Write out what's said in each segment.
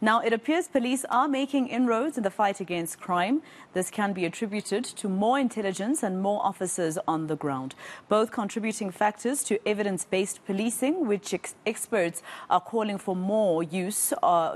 Now, it appears police are making inroads in the fight against crime. This can be attributed to more intelligence and more officers on the ground, both contributing factors to evidence-based policing, which experts are calling for more use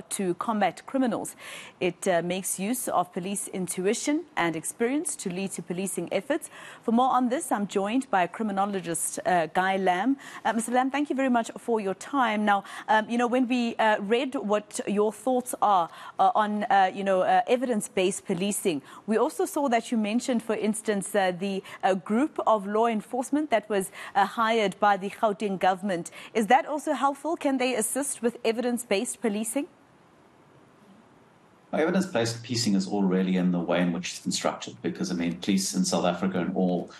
to combat criminals. It makes use of police intuition and experience to lead to policing efforts. For more on this, I'm joined by criminologist Guy Lamb. Mr. Lamb, thank you very much for your time. Now, when we read what your thoughts are on, evidence-based policing, we also saw that you mentioned, for instance, the group of law enforcement that was hired by the Gauteng government. Is that also helpful? Can they assist with evidence-based policing? Evidence-based policing is all really in the way in which it's constructed, because, police in South Africa and all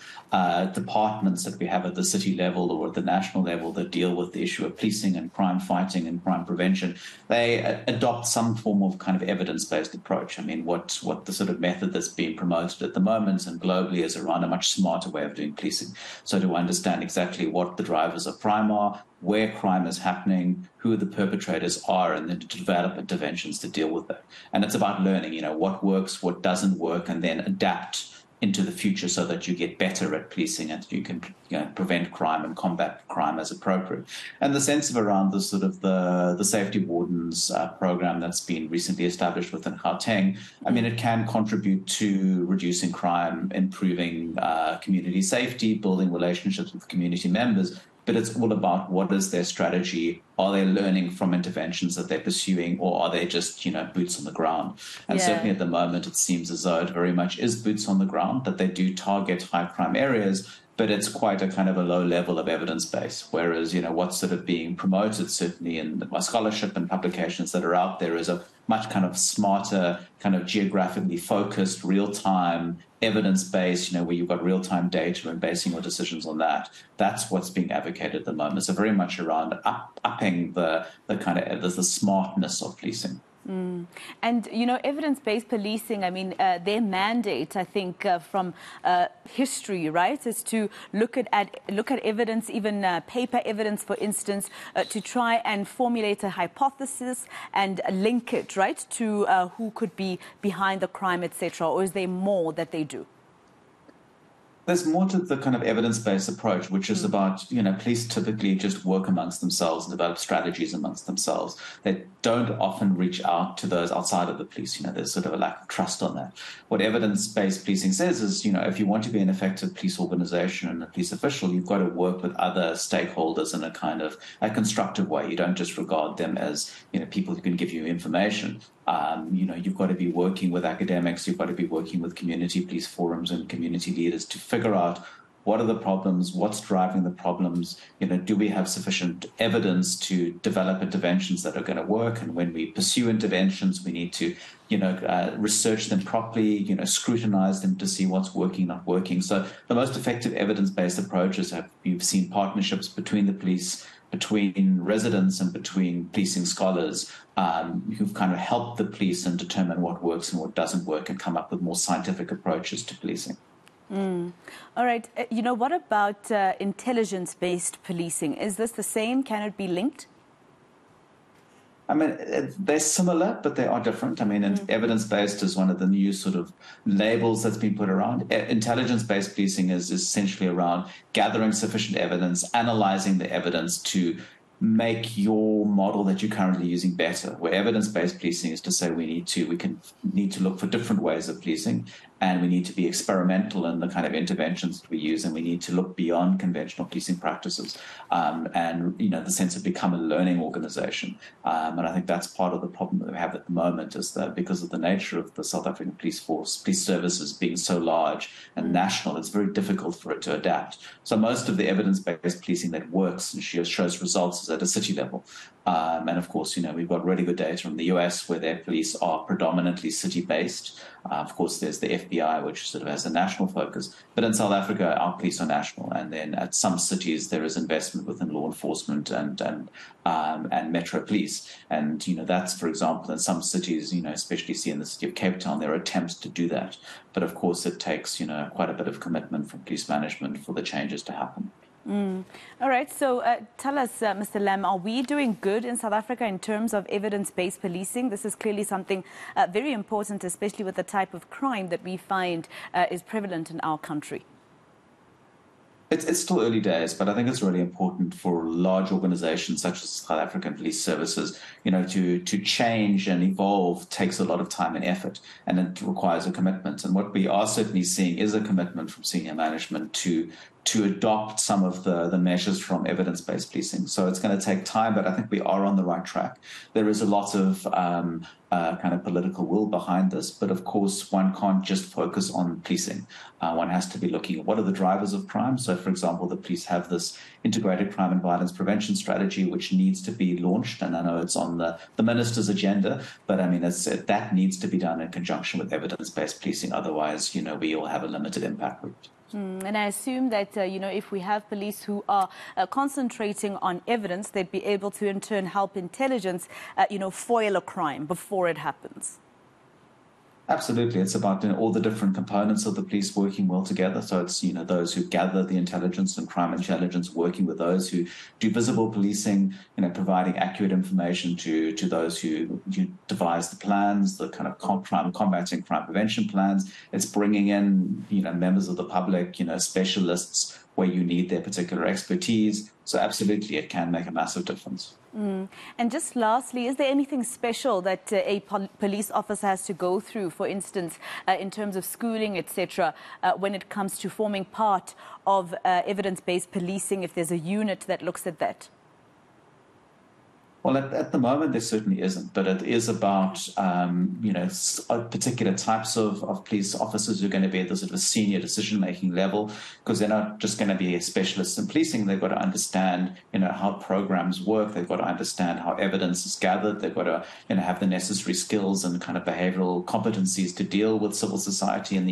departments that we have at the city level or at the national level that deal with the issue of policing and crime fighting and crime prevention, they adopt some form of kind of evidence-based approach. What the sort of method that's being promoted at the moment and globally is around a much smarter way of doing policing. So to understand exactly what the drivers of crime are, where crime is happening, who the perpetrators are, and then to develop interventions to deal with that. And it's about learning, what works, what doesn't work, and then adapt into the future so that you get better at policing and you can prevent crime and combat crime as appropriate. And the sense of around the sort of the safety wardens program that's been recently established within Gauteng, it can contribute to reducing crime, improving community safety, building relationships with community members. But it's all about what is their strategy. Are they learning from interventions that they're pursuing, or are they just, boots on the ground? And certainly at the moment, it seems as though it very much is boots on the ground, that they do target high crime areas, but it's quite a kind of a low level of evidence base. Whereas, what's sort of being promoted, certainly in my scholarship and publications that are out there, is a much kind of smarter, kind of geographically focused, real-time, evidence-based, where you've got real-time data and basing your decisions on that. That's what's being advocated at the moment. So very much around upping the kind of the smartness of policing. And, evidence-based policing, their mandate, I think, from history, right, is to look at evidence, even paper evidence, for instance, to try and formulate a hypothesis and link it, right, to who could be behind the crime, etc. Or is there more that they do? There's more to the kind of evidence-based approach, which is about, police typically just work amongst themselves and develop strategies amongst themselves. They don't often reach out to those outside of the police. There's sort of a lack of trust on that. What evidence-based policing says is, if you want to be an effective police organization and a police official, you've got to work with other stakeholders in a kind of a constructive way. You don't just regard them as, people who can give you information. You've got to be working with academics, you've got to be working with community police forums and community leaders to figure out what are the problems, what's driving the problems, do we have sufficient evidence to develop interventions that are going to work? And when we pursue interventions, we need to, research them properly, scrutinize them to see what's working, not working. So the most effective evidence-based approaches you've seen partnerships between the police, between residents and between policing scholars who've kind of helped the police and determine what works and what doesn't work and come up with more scientific approaches to policing. All right. What about intelligence-based policing? Is this the same? Can it be linked? They're similar, but they are different. Evidence-based is one of the new sort of labels that's been put around. Intelligence-based policing is essentially around gathering sufficient evidence, analyzing the evidence to make your model that you're currently using better. Where evidence-based policing is to say we need to look for different ways of policing, and we need to be experimental in the kind of interventions that we use, and we need to look beyond conventional policing practices, and the sense of become a learning organization. And I think that's part of the problem that we have at the moment, is that because of the nature of the South African police force, police services being so large and national, it's very difficult for it to adapt. So most of the evidence-based policing that works and shows results is at a city level. And of course, we've got really good data from the US where their police are predominantly city-based. Of course, there's the FBI, which sort of has a national focus. But in South Africa, our police are national. And then at some cities, there is investment within law enforcement and metro police. And, that's, for example, in some cities, especially see in the city of Cape Town, there are attempts to do that. But of course, it takes, quite a bit of commitment from police management for the changes to happen. All right, so tell us, Mr. Lam, are we doing good in South Africa in terms of evidence-based policing? This is clearly something very important, especially with the type of crime that we find is prevalent in our country. It's still early days, but I think it's really important for large organizations such as South African Police Services, to change and evolve takes a lot of time and effort, and it requires a commitment. And what we are certainly seeing is a commitment from senior management to adopt some of the measures from evidence-based policing. So it's going to take time, but I think we are on the right track. There is a lot of kind of political will behind this, but of course one can't just focus on policing. One has to be looking at what are the drivers of crime. So, for example, the police have this integrated crime and violence prevention strategy, which needs to be launched, and I know it's on the minister's agenda, but I mean, that needs to be done in conjunction with evidence-based policing. Otherwise, we all have a limited impact route. And I assume that, if we have police who are concentrating on evidence, they'd be able to in turn help intelligence, foil a crime before it happens. Absolutely. It's about all the different components of the police working well together. So it's, those who gather the intelligence and crime intelligence working with those who do visible policing, providing accurate information to those who devise the plans, the kind of combating crime prevention plans. It's bringing in, members of the public, specialists where you need their particular expertise. So absolutely, it can make a massive difference. And just lastly, is there anything special that a police officer has to go through, for instance, in terms of schooling, etc., when it comes to forming part of evidence-based policing, if there's a unit that looks at that? Well, at the moment, there certainly isn't, but it is about, particular types of police officers who are going to be at the sort of senior decision-making level, because they're not just going to be specialists in policing. They've got to understand, how programs work. They've got to understand how evidence is gathered. They've got to, have the necessary skills and kind of behavioral competencies to deal with civil society and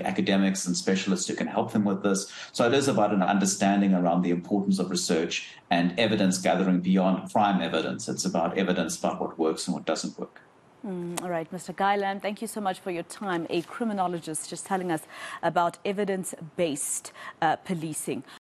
academics and specialists who can help them with this. So it is about an understanding around the importance of research and evidence gathering beyond crime evidence. It's about evidence about what works and what doesn't work. All right, Mr. Guy Lam, thank you so much for your time. A criminologist just telling us about evidence-based policing.